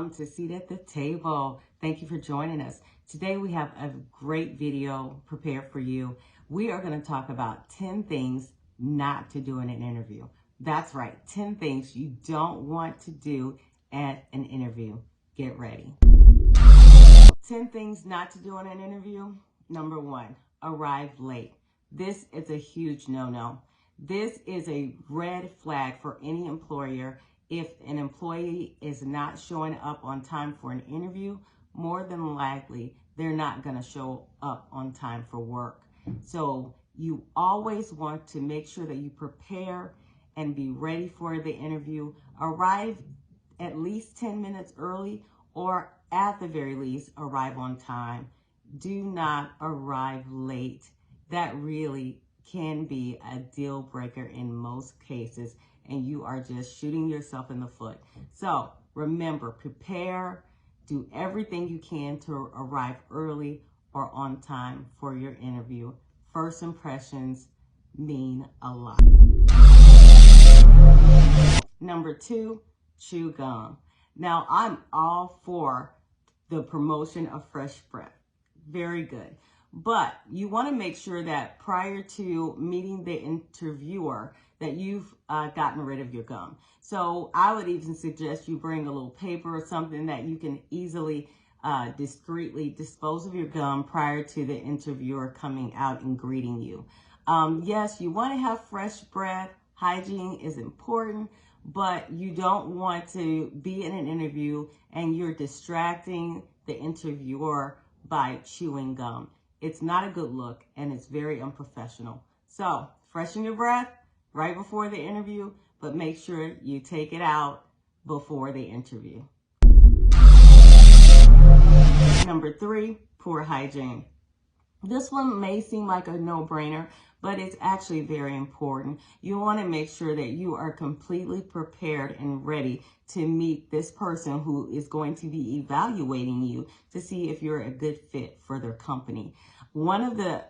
welcome to Seat at the Table. Thank you for joining us. Today we have a great video prepared for you. We are going to talk about 10 things not to do in an interview. That's right, 10 things you don't want to do at an interview. Get ready. 10 things not to do in an interview. Number 1, arrive late. This is a huge no-no. This is a red flag for any employer. If an employee is not showing up on time for an interview, more than likely, they're not going to show up on time for work. So you always want to make sure that you prepare and be ready for the interview. Arrive at least 10 minutes early, or at the very least, arrive on time. Do not arrive late. That really can be a deal breaker in most cases, and you are just shooting yourself in the foot. So remember, prepare, do everything you can to arrive early or on time for your interview. First impressions mean a lot. Number 2, chew gum. Now, I'm all for the promotion of fresh breath. Very good. But you want to make sure that prior to meeting the interviewer that you've gotten rid of your gum. So I would even suggest you bring a little paper or something that you can easily discreetly dispose of your gum prior to the interviewer coming out and greeting you. Yes, you want to have fresh breath. Hygiene is important, but you don't want to be in an interview and you're distracting the interviewer by chewing gum. It's not a good look, and it's very unprofessional. So freshen your breath right before the interview, but make sure you take it out before the interview. Number 3, poor hygiene. This one may seem like a no-brainer, but it's actually very important. You want to make sure that you are completely prepared and ready to meet this person who is going to be evaluating you to see if you're a good fit for their company. One of the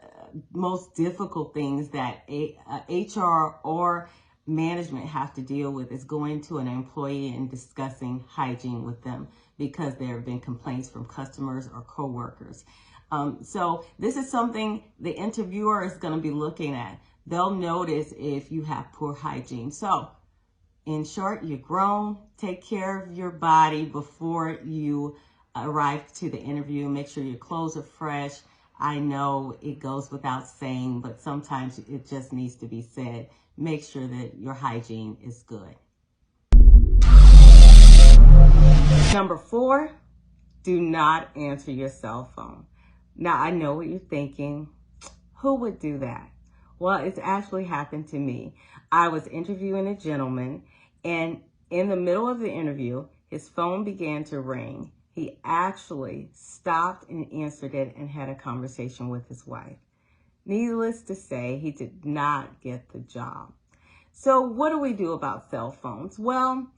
most difficult things that HR or management have to deal with is going to an employee and discussing hygiene with them because there have been complaints from customers or coworkers. So this is something the interviewer is going to be looking at. They'll notice if you have poor hygiene. So in short, you're grown. Take care of your body before you arrive to the interview. Make sure your clothes are fresh. I know it goes without saying, but sometimes it just needs to be said. Make sure that your hygiene is good. Number 4, do not answer your cell phone. Now, I know what you're thinking. Who would do that? Well, it's actually happened to me. I was interviewing a gentleman, and in the middle of the interview, his phone began to ring. He actually stopped and answered it and had a conversation with his wife. Needless to say, he did not get the job. So what do we do about cell phones? Well,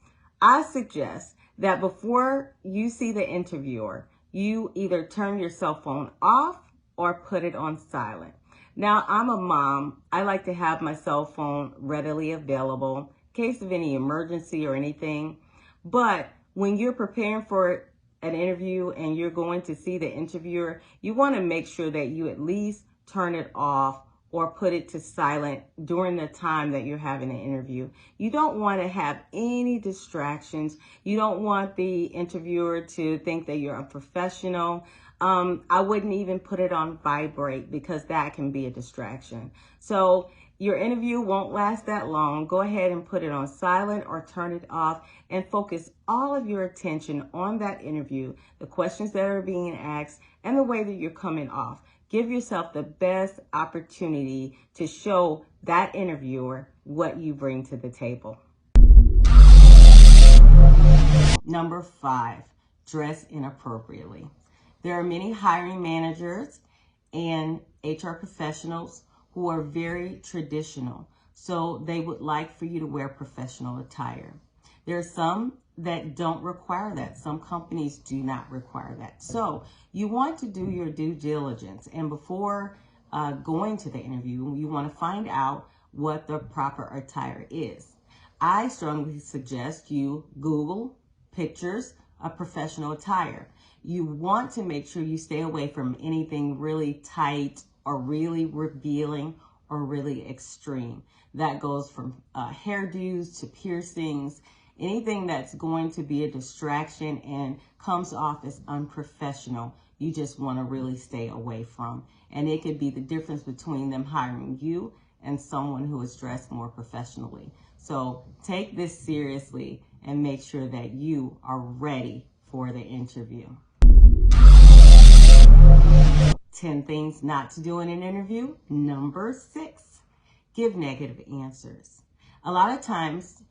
I suggest that before you see the interviewer, you either turn your cell phone off or put it on silent. Now, I'm a mom. I like to have my cell phone readily available in case of any emergency or anything. But when you're preparing for an interview and you're going to see the interviewer, you want to make sure that you at least turn it off or put it to silent during the time that you're having an interview. You don't want to have any distractions. You don't want the interviewer to think that you're unprofessional. I wouldn't even put it on vibrate because that can be a distraction. So your interview won't last that long. Go ahead and put it on silent or turn it off and focus all of your attention on that interview, the questions that are being asked, and the way that you're coming off. Give yourself the best opportunity to show that interviewer what you bring to the table. Number 5, dress inappropriately. There are many hiring managers and HR professionals who are very traditional, so they would like for you to wear professional attire. There are some that don't require that. Some companies do not require that. So you want to do your due diligence, and before going to the interview, you want to find out what the proper attire is. I strongly suggest you Google pictures a professional attire. You want to make sure you stay away from anything really tight or really revealing or really extreme. That goes from hairdos to piercings, anything that's going to be a distraction and comes off as unprofessional. You just want to really stay away from. And it could be the difference between them hiring you and someone who is dressed more professionally. So take this seriously and make sure that you are ready for the interview. 10 things not to do in an interview. Number 6, give negative answers. A lot of times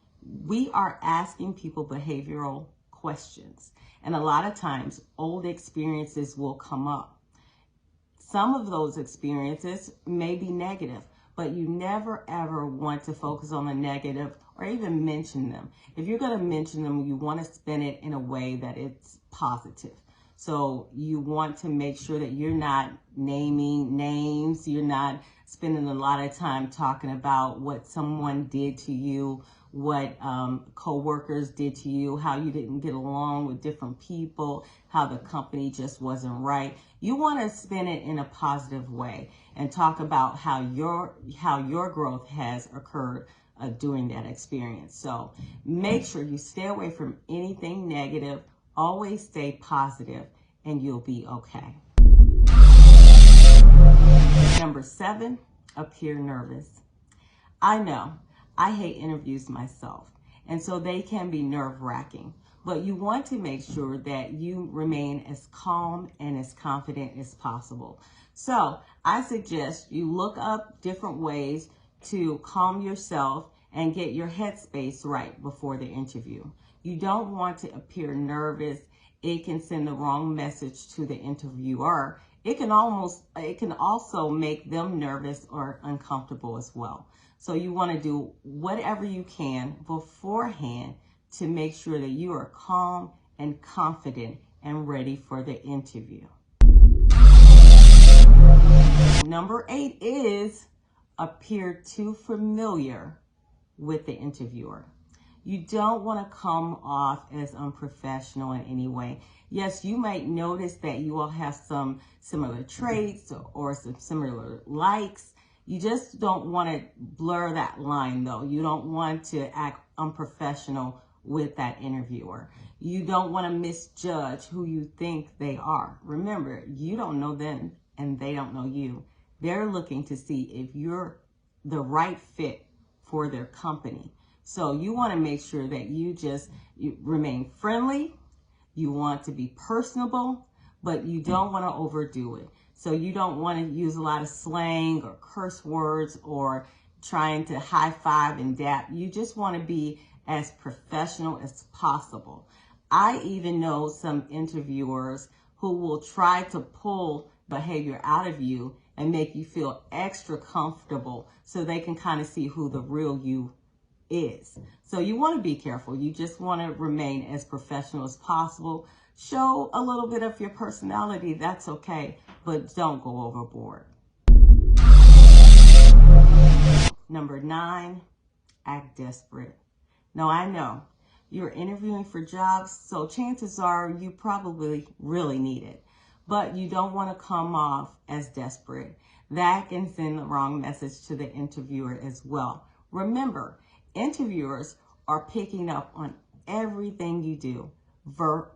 we are asking people behavioral questions, and a lot of times old experiences will come up. Some of those experiences may be negative, but you never ever want to focus on the negative or even mention them. If you're going to mention them, you want to spin it in a way that it's positive. So you want to make sure that you're not naming names, you're not spending a lot of time talking about what someone did to you, what co-workers did to you, how you didn't get along with different people, how the company just wasn't right. You want to spin it in a positive way and talk about how your growth has occurred during that experience. So make sure you stay away from anything negative. Always stay positive and you'll be okay. Number 7, appear nervous. I know I hate interviews myself, and so they can be nerve-wracking, but you want to make sure that you remain as calm and as confident as possible. So I suggest you look up different ways to calm yourself and get your headspace right before the interview. You don't want to appear nervous. It can send the wrong message to the interviewer. It can also make them nervous or uncomfortable as well. So you want to do whatever you can beforehand to make sure that you are calm and confident and ready for the interview. Number 8 is appear too familiar with the interviewer. You don't want to come off as unprofessional in any way. Yes, you might notice that you all have some similar traits or some similar likes. You just don't want to blur that line, though. You don't want to act unprofessional with that interviewer. You don't want to misjudge who you think they are. Remember, you don't know them and they don't know you. They're looking to see if you're the right fit for their company. So you want to make sure that you remain friendly. You want to be personable, but you don't want to overdo it. So you don't want to use a lot of slang or curse words or trying to high five and dap. You just want to be as professional as possible. I even know some interviewers who will try to pull behavior out of you and make you feel extra comfortable so they can kind of see who the real you is. So you want to be careful. You just want to remain as professional as possible. Show a little bit of your personality. That's okay, but don't go overboard. Number 9, act desperate. Now I know you're interviewing for jobs, so chances are you probably really need it, but you don't want to come off as desperate. That can send the wrong message to the interviewer as well. Remember, interviewers are picking up on everything you do,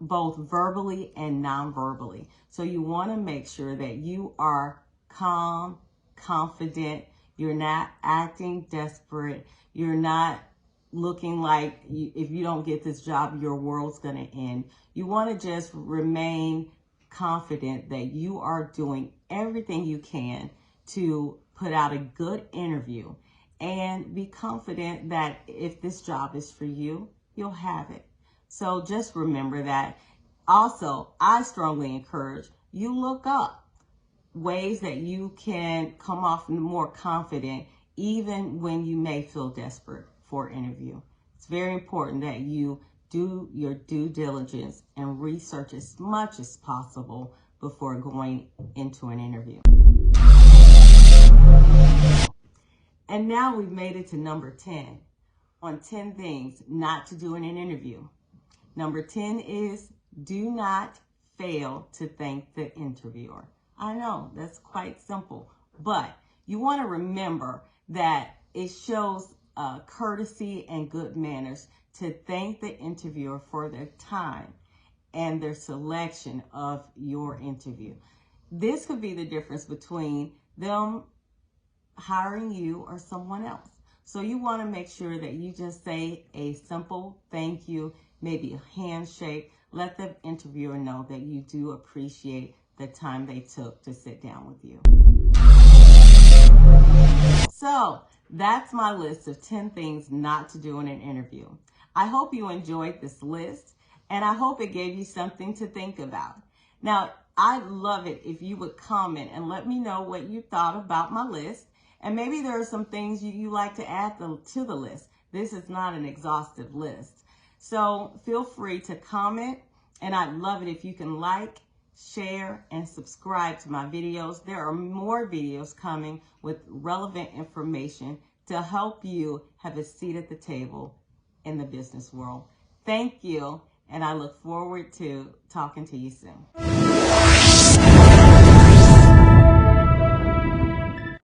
both verbally and non-verbally. So you want to make sure that you are calm, confident. You're not acting desperate. You're not looking like if you don't get this job, your world's going to end. You want to just remain confident that you are doing everything you can to put out a good interview. And be confident that if this job is for you, you'll have it. So just remember that. Also, I strongly encourage you look up ways that you can come off more confident even when you may feel desperate for an interview. It's very important that you do your due diligence and research as much as possible before going into an interview. And now we've made it to number 10 on 10 things not to do in an interview. Number 10 is Do not fail to thank the interviewer. I know that's quite simple, but you want to remember that it shows courtesy and good manners to thank the interviewer for their time and their selection of your interview. This could be the difference between them hiring you or someone else. So you want to make sure that you just say a simple thank you, maybe a handshake. Let the interviewer know that you do appreciate the time they took to sit down with you. So that's my list of 10 things not to do in an interview. I hope you enjoyed this list, and I hope it gave you something to think about. Now, I'd love it if you would comment and let me know what you thought about my list. And maybe there are some things you like to add to the list. This is not an exhaustive list. So feel free to comment, and I'd love it if you can like, share, and subscribe to my videos. There are more videos coming with relevant information to help you have a seat at the table in the business world. Thank you, and I look forward to talking to you soon.